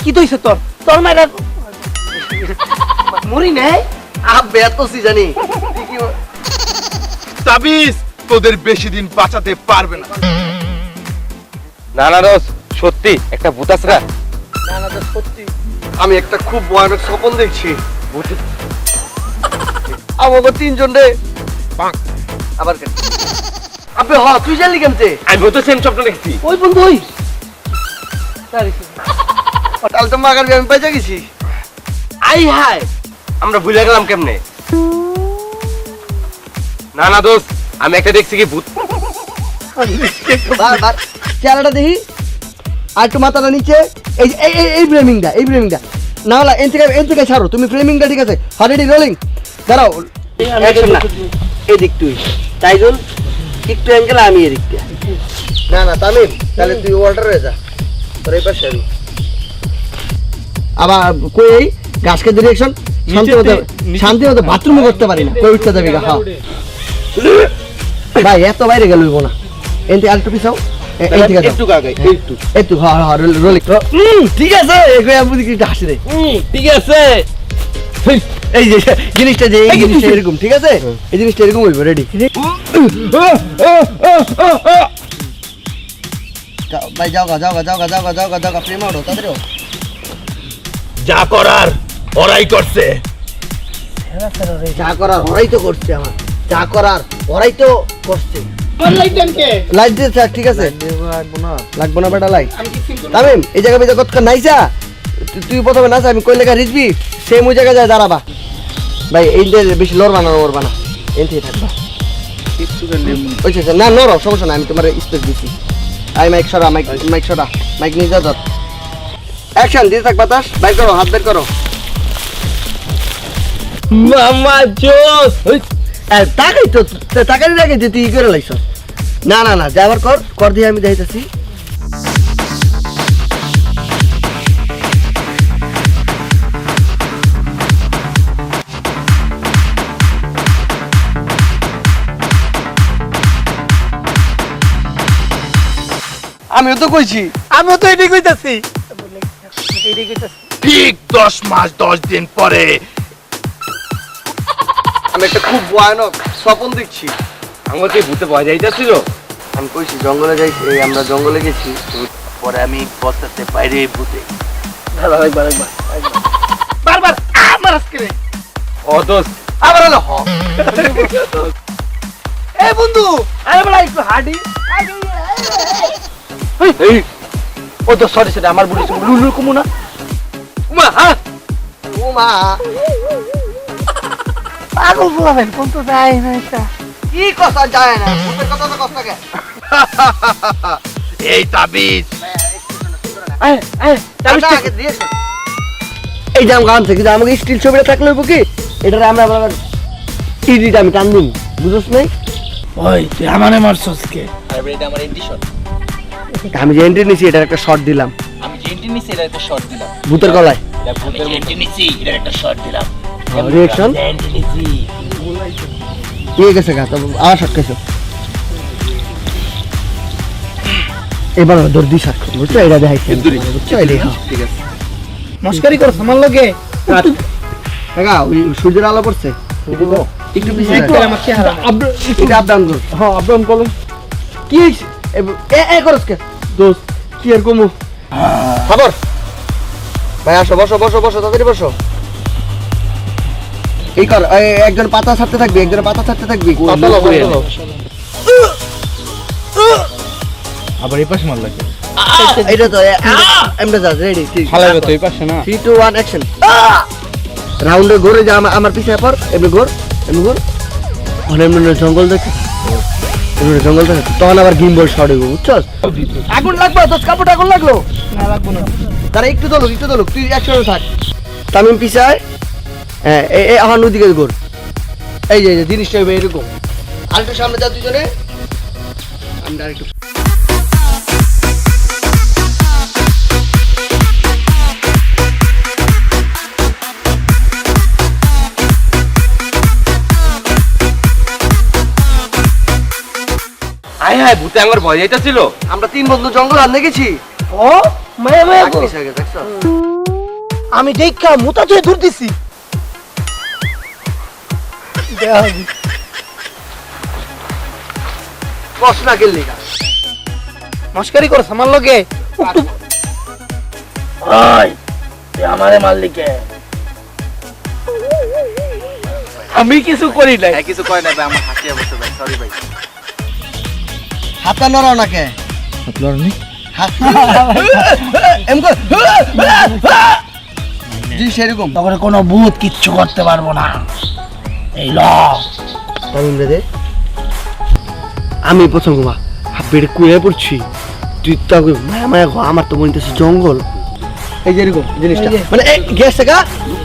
কি তৈছে তোর তোর মায়ের মরি নাই আব্বে এত সি জানি তাবিজ তোদের বেশি দিন বাঁচাতে পারবে না। না না দোস্ত সত্যি একটা ভূত আছে না। না না তো সত্যি আমি একটা খুব ভয়ানক স্বপ্ন দেখছি। ভূত আমাকে তিনজন রে আবার কেন আব্বে হ তুই জানলি কেমতে? আমি তো সেম স্বপ্ন দেখছি। ওই বন্ধু ওই তাহলে তো মাগার আমি পাইজা গেছি। আই হাই আমরা ভুলে গেলাম কেমনে? না না দোস্ত আমি একটা দেখছি কি ভূত। বার চেহারাটা দেখি আর একটু মাথাটা নিচে এই এই ফ্রেমিংটা না হলে এন থেকে ছাড়ো তুমি ফ্রেমিংটা ঠিক আছে অলরেডি রোলিং দাঁড়াও অ্যাকশন না এদিক তুই টাইজন একটু অ্যাঙ্গেল আমি এদিকটা না না তামিম তাহলে তুই ওয়াল্টার হয়ে যা তোর এই পাশে আমি আবার কই এই গাছকে ডিরেকশন শান্তি মতো বাথরুমে করতে পারি না কই উঠতে যাবি গা হ্যাঁ ভাই এত বাইরে গেল না এনতে আরেকটু পিছাও একটু গাগাই একটু হ্যাঁ হ্যাঁ রোলিং ঠিক আছে এগুলো আমি কি হাসি রে ঠিক আছে এই যে জিনিসটা যে এই জিনিসটা এরকম ঠিক আছে এই জিনিসটা এরকম হইব রেডি ভাই যাও প্রেম আউট তাদের যা করার ওরাই করছে। যা করার ওরাই তো করছে আমার যা করার ওরাই তো করছে লাইট দিয়ে থাক ঠিক আছে লাগবো না বেটা লাইট তামিম এই জায়গা বেজা কতক্ষণ নাইছা তুই প্রথমে নাচ আমি কই লেখা রিজবি সেম ওই জায়গায় যায় দাঁড়াবা ভাই এই যে বেশি লড়বা না এনতেই থাকবা না নড়ো সমস্যা না আমি তোমার স্পেস দিচ্ছি আই মাইক সরা মাইক নিয়ে যা ধর অ্যাকশন দিয়ে থাক বাতাস বাইর করো হাত বের করো মামা জোস তাকাই রাখে তুই ই করে লাইছ না যাবার কর দিয়ে আমি যাইতেছি আমিও তো কইছি আমিও তো এটাই কইতাছি ঠিক 10 মাস 10 দিন পরে আমি একটা খুব ভয়ানক স্বপ্ন দেখছি আমাকে ভূতে ভয় যাইতাছিল। আমি কইছি জঙ্গলে যাইছি আমরা জঙ্গলে গেছি পরে আমি বস্তাতে বাইরে ভূতে বারবার আমার আজকে রে ও দোস্ত আবার হলো হ এই বন্ধু আরে বড় একটু হাডি এই ও তো সরি আমার বুড়ি লুলু কমু না উমা হ্যাঁ ও মা পাগল বলবেন কোন তো যায় না এটা কি কথা যায় না ভূতের কথা তো কথা কে এই তাবিজ আগে দিয়েছ এই জাম গান থেকে আমাকে স্টিল ছবিটা থাকলে হইব কি এটা আমরা আবার টিডিটা আমি টান দিই বুঝছ নাই ওই তুই আমারে মারছস কে আরে এটা আমার এন্টিশন আমি যে এন্ট্রি নিছি এটা একটা শট দিলাম আমি যে এন্টি নিছি এটা একটা শট দিলাম ভূতের গলায় এটা ভূতের এন্টি নিছি এটা একটা শট দিলাম রিঅ্যাকশন এন্টি নিছি ঠিক আছে গা তো আওয়াজ আটকেছো এবার দর দি সাক বুঝছো এটা দেখাইছি বুঝছো এই হ্যাঁ ঠিক আছে মস্কারি করছ আমার লগে কাকা ওই সূর্যের আলো পড়ছে একটু পিছিয়ে একটু আমার চেহারা এটা আপ ডাউন কর হ্যাঁ আপ ডাউন করো কি হইছে এ করস কে দোস্ত কি আর কমু খবর ভাই আসো বসো তাড়াতাড়ি বসো এই কর একজন পাতা ছাড়তে থাকবি আবার এই পাশে মার লাগে এটা তো আমরা যা রেডি ঠিক ফালাইবে তো এই পাশে না 3 2 1 অ্যাকশন রাউন্ডে ঘুরে যা আমার পিছে পর এমনি ঘুর অনেক জঙ্গল দেখে তখন আবার গিম্বল শট হইব বুঝছস আগুন লাগবে তো কাপড় আগুন লাগলো না লাগবো না তারা একটু দলুক তুই একসাথে থাক তামিম পিছায় হ্যাঁ এই আমার নদীকে ঘুর এই যে জিনিসটা হইবে এরকম আরেকটু সামনে যা দুজনে আমি আরেকটু হাই হাই ভূতে আমার ভয় যাইতাছিল। আমরা তিন বন্ধু জঙ্গল আনতে গেছি ও মায়া দেখছো আমি দেখা মোটা ধুয়ে দূর দিছি কস না গেলি মস্কারি করছ আমার লগে ওই তুই আমারে মারলি কে আমি কিছু করি নাই কিছু কয় না ভাই আমার হাসি অবস্থা ভাই সরি ভাই হাতটা নড়াও না কে জি সেরকম তখন কোনো ভূত কিচ্ছু করতে পারবো না এই ল তামিম রে দে আমি প্রথম ঘুমা বেড়ে কুয়ে পড়ছি তুই তো মায়া মায়া ঘর আমার তো মনে হচ্ছে জঙ্গল এই যে এরকম জিনিসটা এই যে। মানে গেছে গা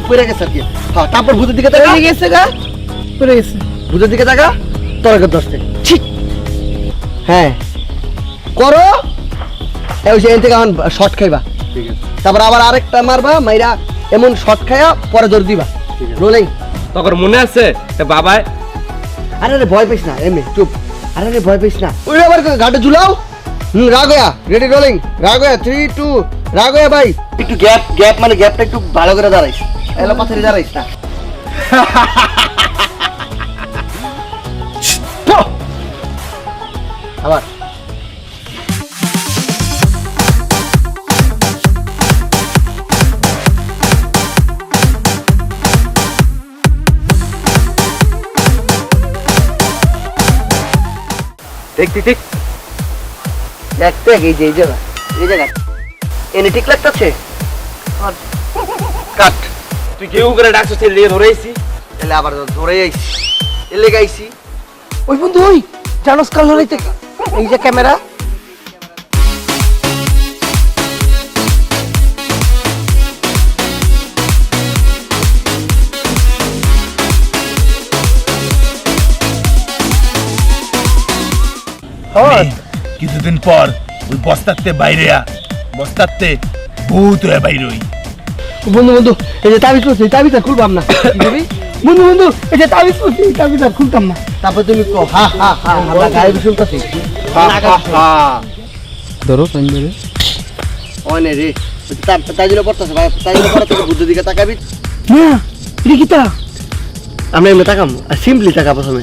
পড়ে গেছে আর কি হ্যাঁ তারপর ভূতের দিকে তাকা গেছে গা পড়ে গেছে ভূতের দিকে তাকা তোর আগে দশতে ঠিক হ্যাঁ করো এই ওই যে এন থেকে এখন শর্ট খাইবা ঠিক আছে তারপর আবার আরেকটা মারবা মাইরা এমন শর্ট খাইয়া পরে জোর দিবা রোলিং তখন মনে আছে বাবাই আরে রে ভয় পাইস না এমনি চুপ আরে রে ভয় পাইস না ওই আবার ঘাটে ঝুলাও রাগয়া রেডি রোলিং রাগয়া 3 2 রাগয়া ভাই একটু গ্যাপ মানে গ্যাপটা একটু ভালো করে দাঁড়াইস এলা পাথরে দাঁড়াইস না আবার ঠিক ঠিক ঠিক দেখতে এই যে এই জায়গা এনে ঠিক লাগতেছে কাট তুই কেউ করে ডাকছিস ছেলে দিয়ে ধরেইছি এলে আবার ধরে আইছি এলে গাইছি ওই বন্ধু ওই জানোস কাল হইতে এই যে ক্যামেরা কিছুদিন পর ওই বস্তাতে বাইরে বস্তাতে ভূত হয়ে বাইরে হই বন্ধু বন্ধু এই যে তাবিজ করছি তাবিজটা খুলবাম না বন্ধু বন্ধু এই যে তাবিজ করছি তাবিজটা খুলতাম না তারপর তুমি কো হা হা হা আমরা গায়ে শুনতাছি ধরো টাইম ধরে ওনে রে তাই জন্য পড়তাছে ভাই তাই জন্য পড়া থেকে বুদ্ধ দিকে তাকাবি না এটা কি তা আমরা এমনি তাকাম আর সিম্পলি তাকা প্রথমে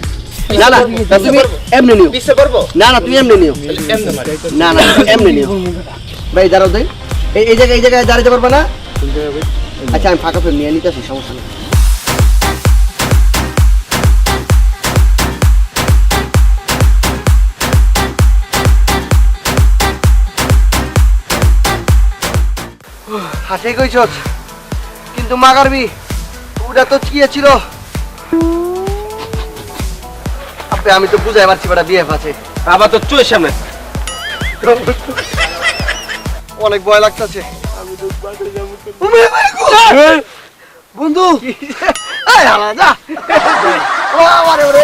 না না তুমি এমনি নিও পিছে করবো না না তুমি এমনি নিও এমনি মারি না না এমনি নিও ভাই দাঁড়াও দেই এই জায়গায় দাঁড়াতে পারবা না আচ্ছা আমি ফাঁকা ফের নিয়ে নিতেছি সমস্যা নেই হাসি কইছ কিন্তু মাগারবি ওটা তো কি ছিল আপনি আমি তো বুঝাই পারছি বেটা বিএফ আছে আবার তো চুয়ের সামনে অনেক ভয় লাগতেছে বন্ধু এই হালা যা ও আমারে ওরে